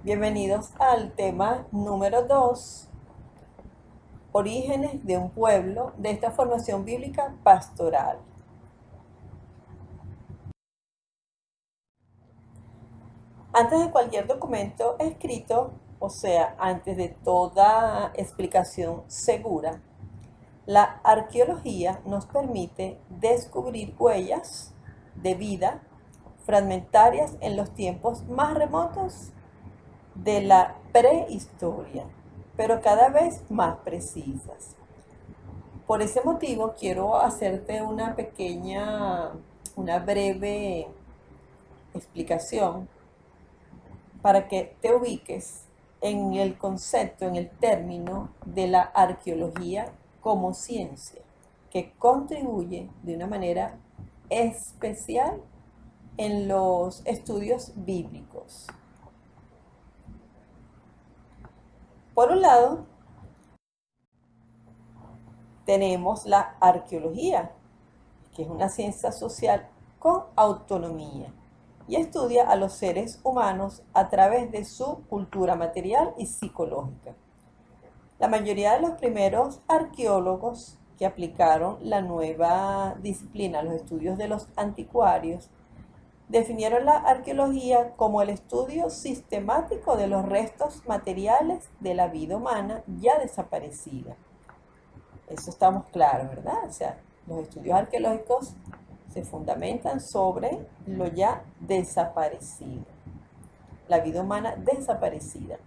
Bienvenidos al tema número 2, orígenes de un pueblo de esta formación bíblica pastoral. Antes de cualquier documento escrito, o sea, antes de toda explicación segura, la arqueología nos permite descubrir huellas de vida fragmentarias en los tiempos más remotos de la prehistoria, pero cada vez más precisas. Por ese motivo quiero hacerte una breve explicación para que te ubiques en el concepto, en el término de la arqueología como ciencia, que contribuye de una manera especial en los estudios bíblicos. Por un lado, tenemos la arqueología, que es una ciencia social con autonomía y estudia a los seres humanos a través de su cultura material y psicológica. La mayoría de los primeros arqueólogos que aplicaron la nueva disciplina a los estudios de los anticuarios definieron la arqueología como el estudio sistemático de los restos materiales de la vida humana ya desaparecida. Eso estamos claros, ¿verdad? O sea, los estudios arqueológicos se fundamentan sobre lo ya desaparecido, la vida humana desaparecida.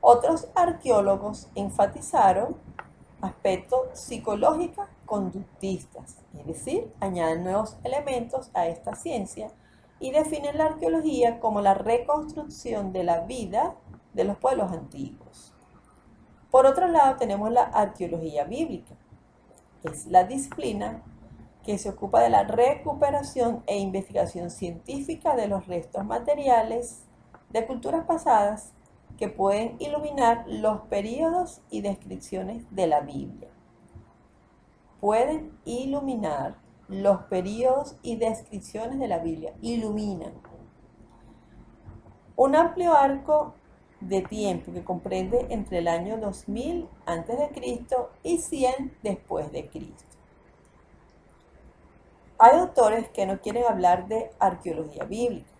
Otros arqueólogos enfatizaron aspectos psicológicos conductistas, es decir, añaden nuevos elementos a esta ciencia y definen la arqueología como la reconstrucción de la vida de los pueblos antiguos. Por otro lado, tenemos la arqueología bíblica. Es la disciplina que se ocupa de la recuperación e investigación científica de los restos materiales de culturas pasadas que pueden iluminar los periodos y descripciones de la Biblia. Pueden iluminar los periodos y descripciones de la Biblia. Iluminan. Un amplio arco de tiempo que comprende entre el año 2000 a.C. y 100 después de Cristo. Hay autores que no quieren hablar de arqueología bíblica.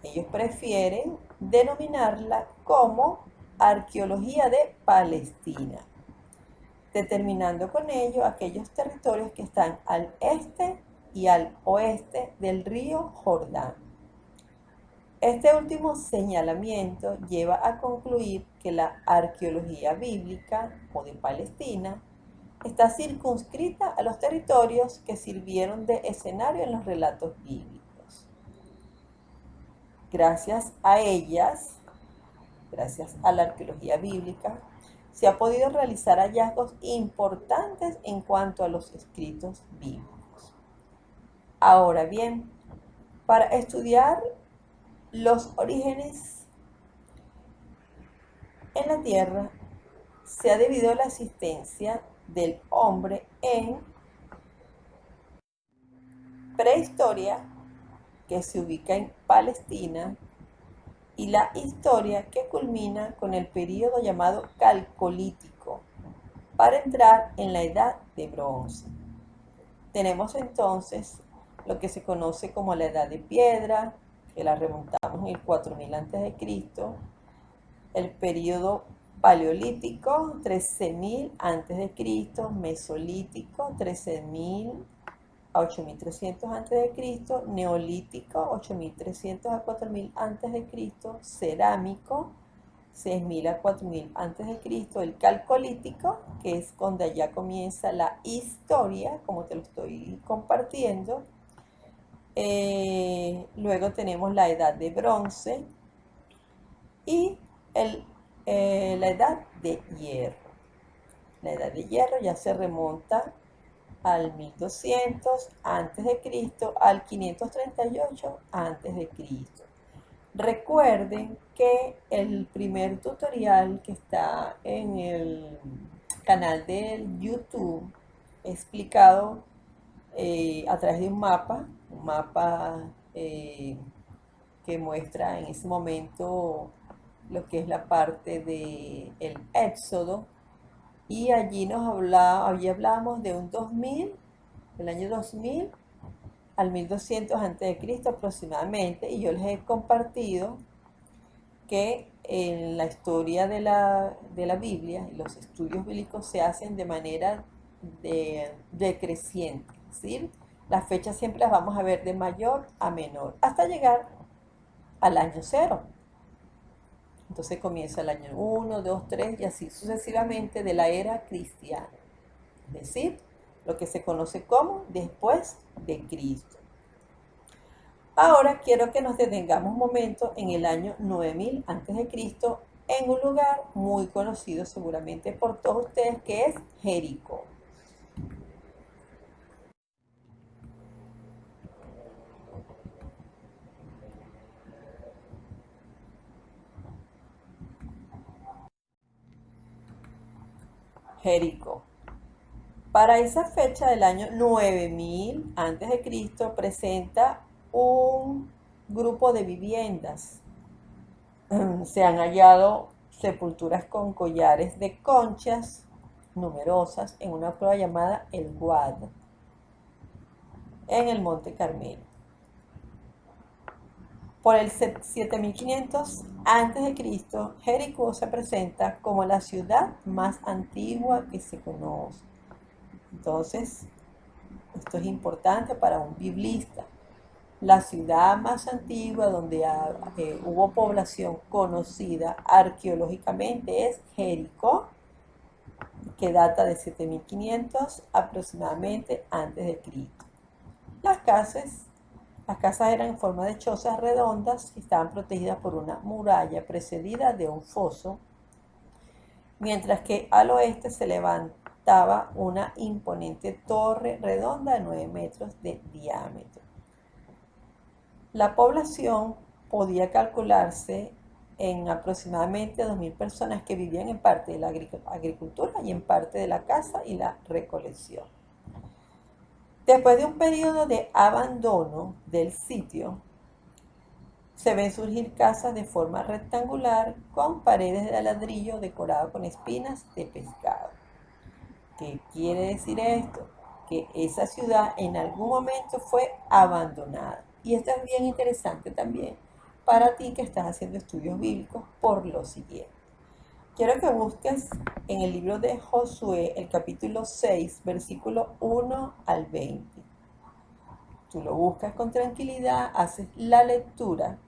Ellos prefieren denominarla como arqueología de Palestina, determinando con ello aquellos territorios que están al este y al oeste del río Jordán. Este último señalamiento lleva a concluir que la arqueología bíblica o de Palestina está circunscrita a los territorios que sirvieron de escenario en los relatos bíblicos. Gracias a ellas, gracias a la arqueología bíblica, se ha podido realizar hallazgos importantes en cuanto a los escritos bíblicos. Ahora bien, para estudiar los orígenes en la tierra, se ha debido a la existencia del hombre en prehistoria, que se ubica en Palestina, y la historia que culmina con el período llamado Calcolítico, para entrar en la Edad de Bronce. Tenemos entonces lo que se conoce como la Edad de Piedra, que la remontamos en el 4000 a.C., el período Paleolítico, 13.000 a.C., Mesolítico, 13.000 a 8.300 a.C., Neolítico, 8.300 a 4.000 a.C., Cerámico, 6.000 a 4.000 a.C., el Calcolítico, que es donde ya comienza la historia, como te lo estoy compartiendo. Luego tenemos la Edad de Bronce y la Edad de Hierro. La Edad de Hierro ya se remonta al 1200 a.C. al 538 a.C. Recuerden que el primer tutorial que está en el canal de YouTube explicado a través de un mapa que muestra en ese momento lo que es la parte del Éxodo, y allí allí hablábamos de un 2000, del año 2000 al 1200 a.C. aproximadamente, y yo les he compartido que en la historia de la Biblia y los estudios bíblicos se hacen de manera decreciente, es decir, las fechas siempre las vamos a ver de mayor a menor hasta llegar al año cero. Entonces comienza el año 1, 2, 3 y así sucesivamente de la era cristiana, es decir, lo que se conoce como después de Cristo. Ahora quiero que nos detengamos un momento en el año 9000 a.C., en un lugar muy conocido seguramente por todos ustedes, que es Jericó. Jericó. Para esa fecha del año 9000 a.C. presenta un grupo de viviendas. Se han hallado sepulturas con collares de conchas numerosas en una prueba llamada el Guad, en el Monte Carmelo. Por el 7500 a.C., Jericó se presenta como la ciudad más antigua que se conoce. Entonces, esto es importante para un biblista. La ciudad más antigua donde hubo población conocida arqueológicamente es Jericó, que data de 7500 aproximadamente antes de Cristo. Las casas eran en forma de chozas redondas y estaban protegidas por una muralla precedida de un foso, mientras que al oeste se levantaba una imponente torre redonda de 9 metros de diámetro. La población podía calcularse en aproximadamente 2000 personas que vivían en parte de la agricultura y en parte de la caza y la recolección. Después de un periodo de abandono del sitio, se ven surgir casas de forma rectangular con paredes de ladrillo decoradas con espinas de pescado. ¿Qué quiere decir esto? Que esa ciudad en algún momento fue abandonada. Y esto es bien interesante también para ti que estás haciendo estudios bíblicos por lo siguiente. Quiero que busques en el libro de Josué el capítulo 6, versículo 1 al 20. Tú lo buscas con tranquilidad, haces la lectura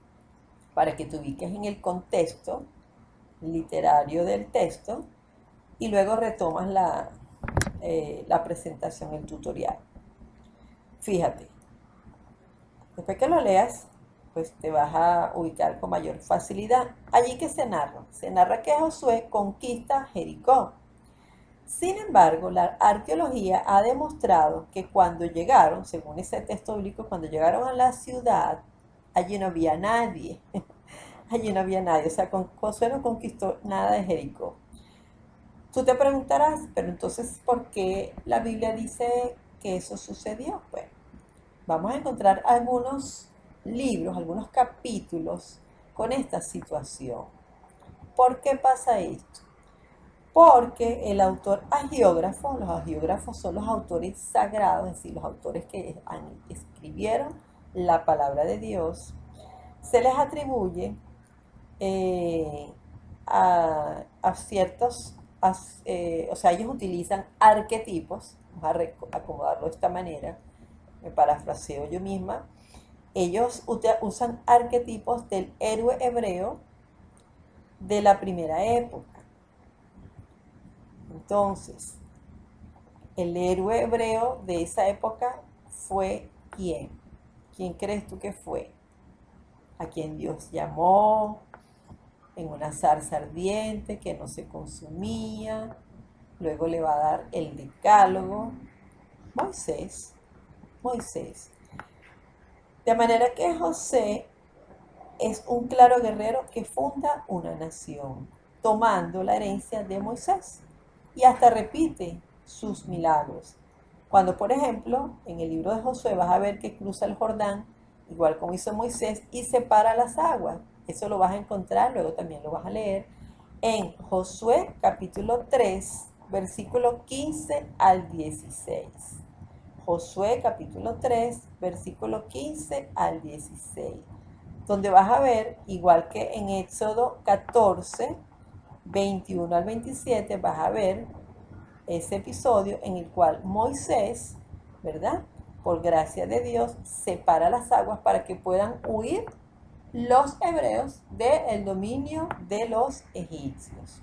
para que te ubiques en el contexto literario del texto y luego retomas la presentación, el tutorial. Fíjate, después que lo leas, pues te vas a ubicar con mayor facilidad. Allí que se narra que Josué conquista Jericó. Sin embargo, la arqueología ha demostrado que cuando llegaron, según ese texto bíblico, cuando llegaron a la ciudad, allí no había nadie. Allí no había nadie. O sea, Josué no conquistó nada de Jericó. Tú te preguntarás, pero entonces, ¿por qué la Biblia dice que eso sucedió? Pues vamos a encontrar algunos libros, algunos capítulos con esta situación. ¿Por qué pasa esto? Porque el autor agiógrafo, los agiógrafos son los autores sagrados, es decir, los autores que escribieron la palabra de Dios, se les atribuye a ciertos, o sea, ellos utilizan arquetipos, vamos a acomodarlo de esta manera, me parafraseo yo misma, ellos usan arquetipos del héroe hebreo de la primera época. Entonces, el héroe hebreo de esa época fue ¿quién? ¿Quién crees tú que fue? A quien Dios llamó en una zarza ardiente que no se consumía, luego le va a dar el decálogo. Moisés. De manera que José es un claro guerrero que funda una nación, tomando la herencia de Moisés y hasta repite sus milagros. Cuando, por ejemplo, en el libro de Josué vas a ver que cruza el Jordán, igual como hizo Moisés, y separa las aguas. Eso lo vas a encontrar, luego también lo vas a leer en Josué capítulo 3, versículo 15 al 16. Josué capítulo 3, versículo 15 al 16, donde vas a ver, igual que en Éxodo 14, 21 al 27, vas a ver ese episodio en el cual Moisés, ¿verdad? Por gracia de Dios, separa las aguas para que puedan huir los hebreos del dominio de los egipcios.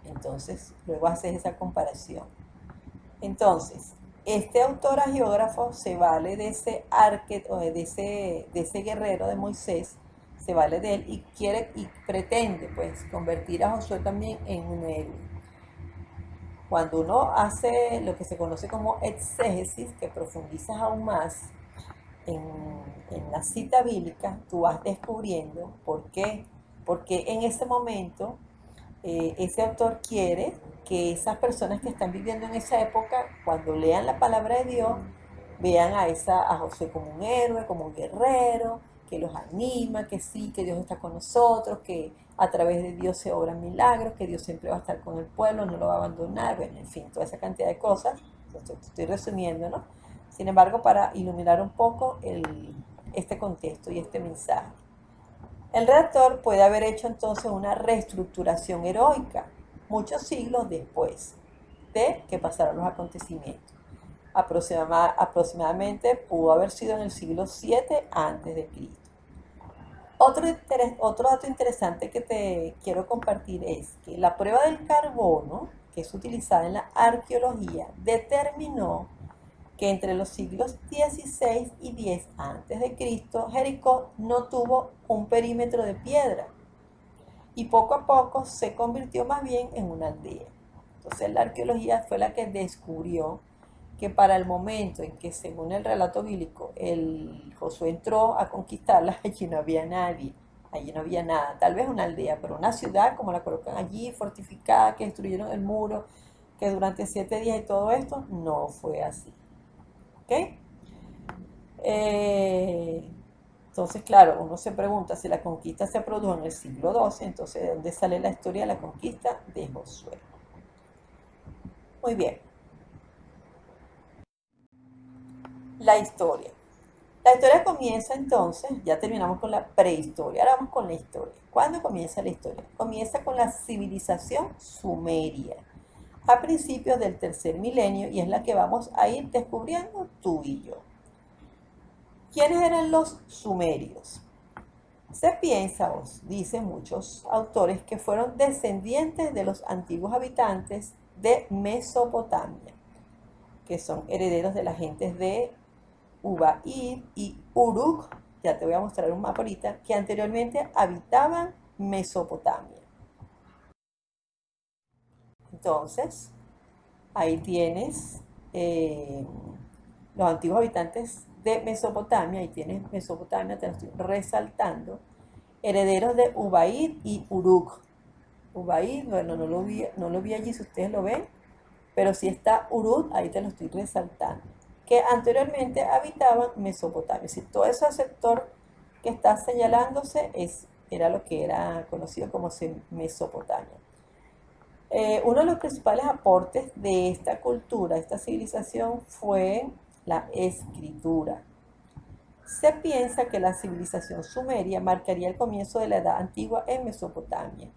Entonces, luego haces esa comparación. Entonces, este autor agiógrafo se vale de ese de ese guerrero de Moisés, se vale de él y quiere y pretende pues convertir a Josué también en un héroe. Cuando uno hace lo que se conoce como exégesis, que profundizas aún más en, en la cita bíblica, tú vas descubriendo por qué. Porque en ese momento ese autor quiere que esas personas que están viviendo en esa época, cuando lean la palabra de Dios, vean a Josué como un héroe, como un guerrero, que los anima, que sí, que Dios está con nosotros, que a través de Dios se obran milagros, que Dios siempre va a estar con el pueblo, no lo va a abandonar, bueno, en fin, toda esa cantidad de cosas. Estoy resumiendo, ¿no? Sin embargo, para iluminar un poco este contexto y este mensaje. El redactor puede haber hecho entonces una reestructuración heroica muchos siglos después de que pasaron los acontecimientos. Aproximadamente pudo haber sido en el siglo 7 a.C. Otro dato interesante que te quiero compartir es que la prueba del carbono, que es utilizada en la arqueología, determinó que entre los siglos XVI y X a.C., Jericó no tuvo un perímetro de piedra y poco a poco se convirtió más bien en una aldea. Entonces la arqueología fue la que descubrió que para el momento en que, según el relato bíblico, el Josué entró a conquistarla, allí no había nadie, allí no había nada, tal vez una aldea, pero una ciudad como la colocan allí, fortificada, que destruyeron el muro, que durante 7 días y todo esto, no fue así. ¿Ok? Entonces, claro, uno se pregunta si la conquista se produjo en el siglo XII, entonces, ¿de dónde sale la historia de la conquista de Josué? Muy bien. La historia. La historia comienza entonces, ya terminamos con la prehistoria, ahora vamos con la historia. ¿Cuándo comienza la historia? Comienza con la civilización sumeria, a principios del tercer milenio, y es la que vamos a ir descubriendo tú y yo. ¿Quiénes eran los sumerios? Se piensa, o dicen muchos autores, que fueron descendientes de los antiguos habitantes de Mesopotamia, que son herederos de las gentes de Ubaid y Uruk, ya te voy a mostrar un mapa ahorita, que anteriormente habitaban Mesopotamia. Entonces, ahí tienes los antiguos habitantes de Mesopotamia, ahí tienes Mesopotamia, te lo estoy resaltando, herederos de Ubaid y Uruk. Ubaid, bueno, no lo vi allí si ustedes lo ven, pero sí está Uruk, ahí te lo estoy resaltando, que anteriormente habitaban Mesopotamia. Si todo ese sector que está señalándose era lo que era conocido como Mesopotamia. Uno de los principales aportes de esta cultura, esta civilización, fue la escritura. Se piensa que la civilización sumeria marcaría el comienzo de la Edad Antigua en Mesopotamia.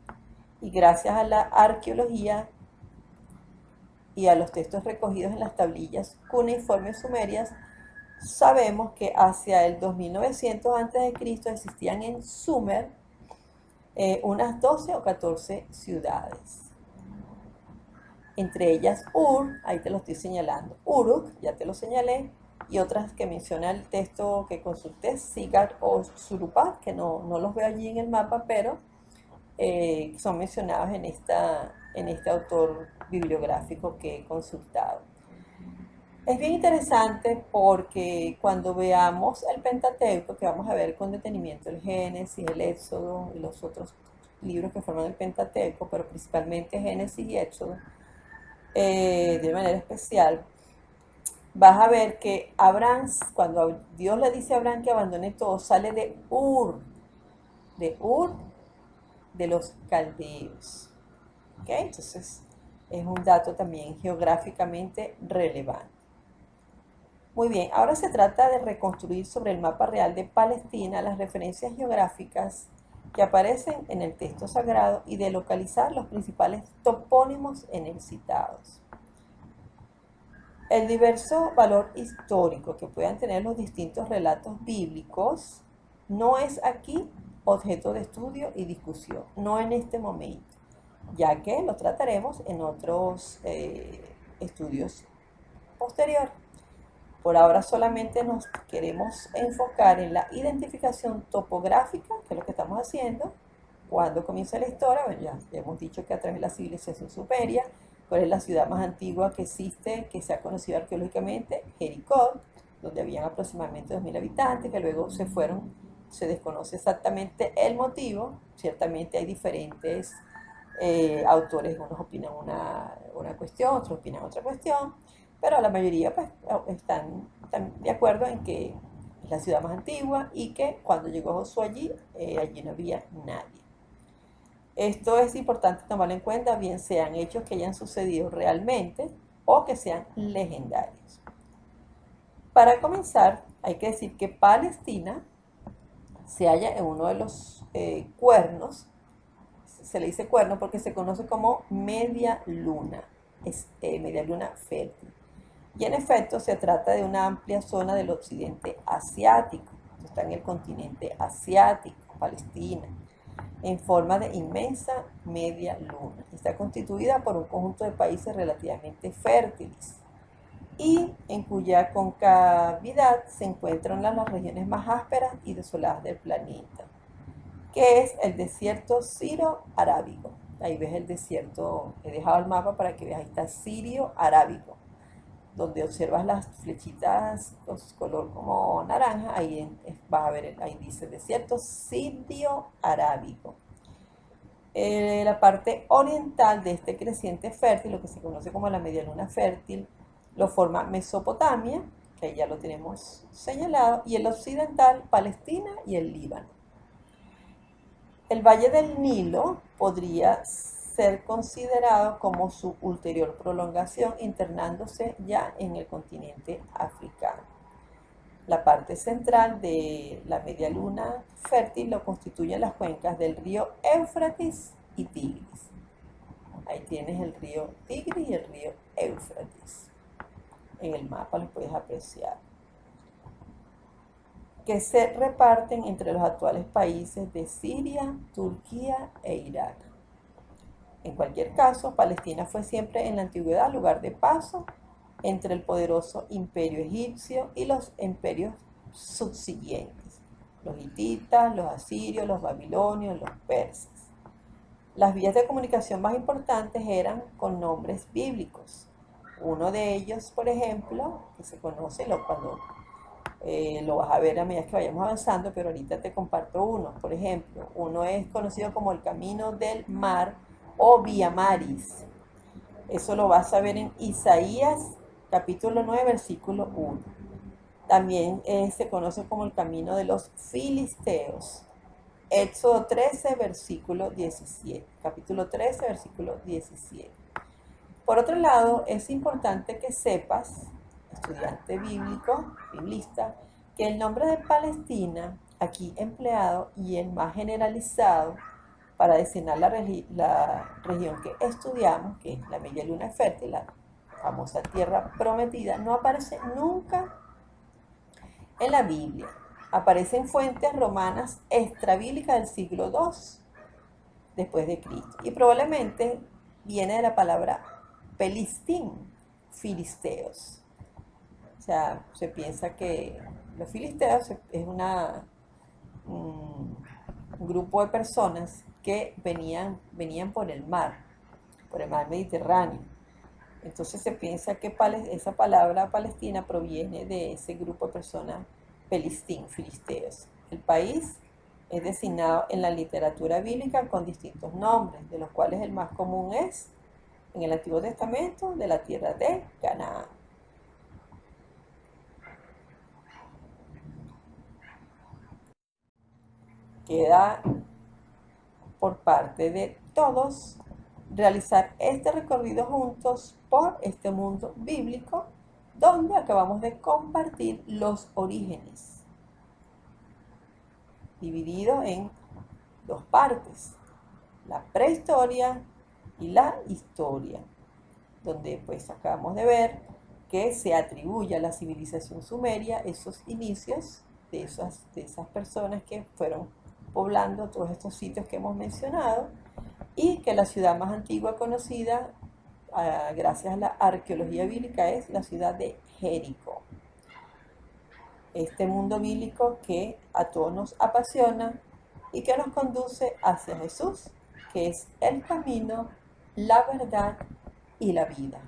Y gracias a la arqueología y a los textos recogidos en las tablillas cuneiformes sumerias, sabemos que hacia el 2900 a.C. existían en Sumer unas 12 o 14 ciudades. Entre ellas Ur, ahí te lo estoy señalando, Uruk, ya te lo señalé, y otras que menciona el texto que consulté, Sigar o Surupat, que no los veo allí en el mapa, pero son mencionados en este autor bibliográfico que he consultado. Es bien interesante porque cuando veamos el Pentateuco, que vamos a ver con detenimiento el Génesis, el Éxodo y los otros libros que forman el Pentateuco, pero principalmente Génesis y Éxodo, de manera especial, vas a ver que Abraham, cuando Dios le dice a Abraham que abandone todo, sale de Ur. de Ur de los caldeos. ¿Ok? Entonces es un dato también geográficamente relevante. Muy bien, ahora se trata de reconstruir sobre el mapa real de Palestina las referencias geográficas que aparecen en el texto sagrado y de localizar los principales topónimos en él citados. El diverso valor histórico que puedan tener los distintos relatos bíblicos no es aquí objeto de estudio y discusión, no en este momento, ya que lo trataremos en otros estudios posteriores. Por ahora solamente nos queremos enfocar en la identificación topográfica, que es lo que estamos haciendo. Cuando comienza la historia, bueno, ya hemos dicho que a través de la civilización sumeria, cuál es la ciudad más antigua que existe, que se ha conocido arqueológicamente, Jericó, donde habían aproximadamente 2000 habitantes, que luego se fueron, se desconoce exactamente el motivo. Ciertamente hay diferentes autores, unos opinan una cuestión, otros opinan otra cuestión, pero la mayoría pues, están de acuerdo en que es la ciudad más antigua y que cuando llegó Josué allí no había nadie. Esto es importante tomarlo en cuenta, bien sean hechos que hayan sucedido realmente o que sean legendarios. Para comenzar, hay que decir que Palestina se halla en uno de los cuernos. Se le dice cuerno porque se conoce como media luna, media luna fértil. Y en efecto se trata de una amplia zona del occidente asiático. Está en el continente asiático, Palestina, en forma de inmensa media luna. Está constituida por un conjunto de países relativamente fértiles y en cuya concavidad se encuentran las regiones más ásperas y desoladas del planeta, que es el desierto sirio-arábigo. Ahí ves el desierto, he dejado el mapa para que veas, ahí está sirio-arábigo, donde observas las flechitas color como naranja, ahí vas a ver, ahí dice desierto sirio-arábigo. La parte oriental de este creciente fértil, lo que se conoce como la media luna fértil, lo forma Mesopotamia, que ahí ya lo tenemos señalado, y el occidental, Palestina y el Líbano. El Valle del Nilo podría ser considerado como su ulterior prolongación, internándose ya en el continente africano. La parte central de la media luna fértil lo constituyen las cuencas del río Éufrates y Tigris. Ahí tienes el río Tigris y el río Éufrates. En el mapa los puedes apreciar, que se reparten entre los actuales países de Siria, Turquía e Irak. En cualquier caso, Palestina fue siempre en la antigüedad lugar de paso entre el poderoso imperio egipcio y los imperios subsiguientes, los hititas, los asirios, los babilonios, los persas. Las vías de comunicación más importantes eran con nombres bíblicos. Uno de ellos, por ejemplo, que se conoce cuando lo vas a ver a medida que vayamos avanzando, pero ahorita te comparto uno. Por ejemplo, uno es conocido como el Camino del Mar o Vía Maris. Eso lo vas a ver en Isaías capítulo 9, versículo 1. También se conoce como el Camino de los Filisteos. Éxodo 13, versículo 17. Capítulo 13, versículo 17. Por otro lado, es importante que sepas, estudiante bíblico, biblista, que el nombre de Palestina, aquí empleado y el más generalizado para designar la región que estudiamos, que es la media luna fértil, la famosa tierra prometida, no aparece nunca en la Biblia. Aparece en fuentes romanas extrabíblicas del siglo II después de Cristo y probablemente viene de la palabra Pelistín, filisteos. O sea, se piensa que los filisteos es un grupo de personas que venían por el mar Mediterráneo. Entonces se piensa que esa palabra Palestina proviene de ese grupo de personas Pelistín, filisteos. El país es designado en la literatura bíblica con distintos nombres, de los cuales el más común es, en el Antiguo Testamento, de la tierra de Canaán. Queda por parte de todos realizar este recorrido juntos por este mundo bíblico donde acabamos de compartir los orígenes, dividido en dos partes, la prehistoria y la historia, donde pues acabamos de ver que se atribuye a la civilización sumeria esos inicios de esas personas que fueron poblando todos estos sitios que hemos mencionado, y que la ciudad más antigua conocida, gracias a la arqueología bíblica, es la ciudad de Jericó. Este mundo bíblico que a todos nos apasiona y que nos conduce hacia Jesús, que es el camino, la verdad y la vida.